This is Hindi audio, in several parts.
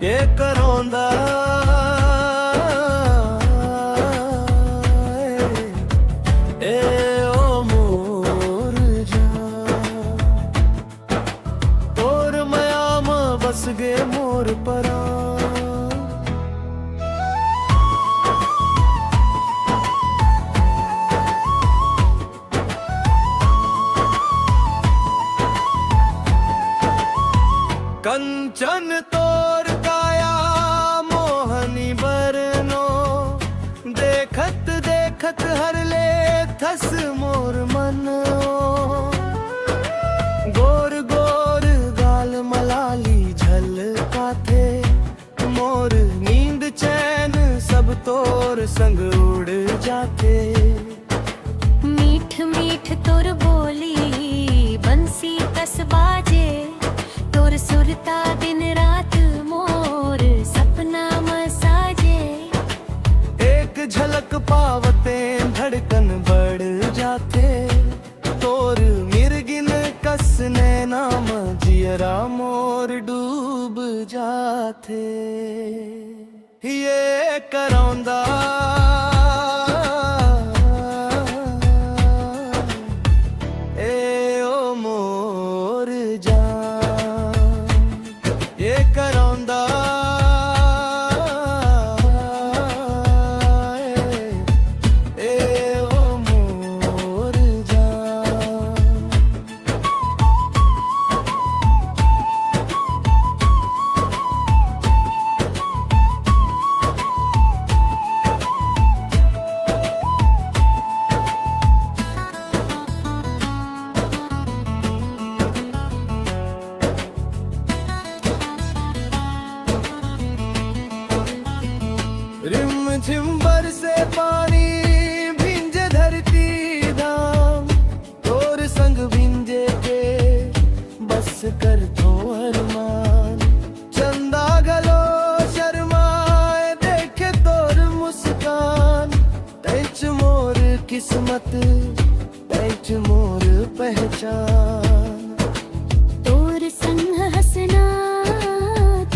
ये करोंदा ए ओ मोर जान तोर मयाम बस गे मोर परा कंचन तोर काया मोहनी बरनो देखत देखत हर ले थस मोर मन गोर गोर गाल मलाली झलका थे मोर नींद चैन सब तोर संग उड़ जाते मीठ मीठ तोर बोली बंसी कस बाजे तोर सुरता दिन रात मोर सपना मसाजे एक झलक पावते धड़कन बढ़ जाते तोर मिर्गिन कसने नाम जियरा मोर डूब जाते ये करौंदा ए ओ मोर जान ये करौंदा ए ओ मोर जान रिम झिम बरसे पानी भिंजे धरती धाम तोर संग भिंजे के बस कर दो अरमान चंदा गलो शर्माए देखे तोर मुस्कान तैच मोर किस्मत तैच मोर पहचान तोर संग हंसना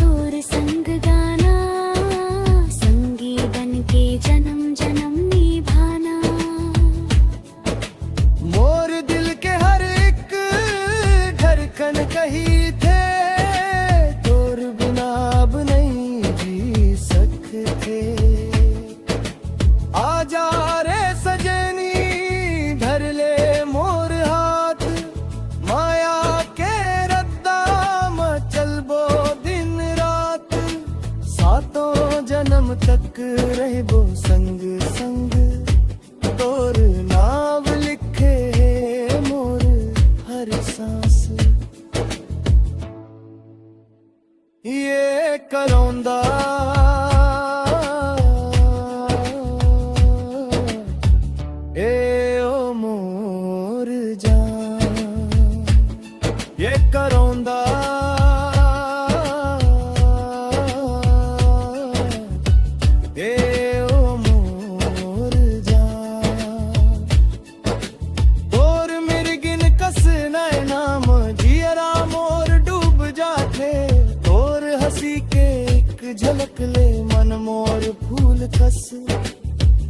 तोर संग गाना संगी बन के जन्म जन्म निभाना मोर दिल के हर एक धड़कन कही थे तोर बिना अब नहीं जी सकते आजा रे सजनी धर ले मोर हाथ माया के रद्दा में चलबो दिन रात सातों जन्म तक रहबो संग संग तोर नाव लिखे मोर हर सांस ये करौंदा ए ओ मोर जान ये करौंदा ए ओ मोर जान तोर मिर्गिन कस नाम जियरा मोर डूब जाते तोर हंसी के एक झलक ले मन मोर फूल कस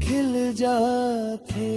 खिल जाते।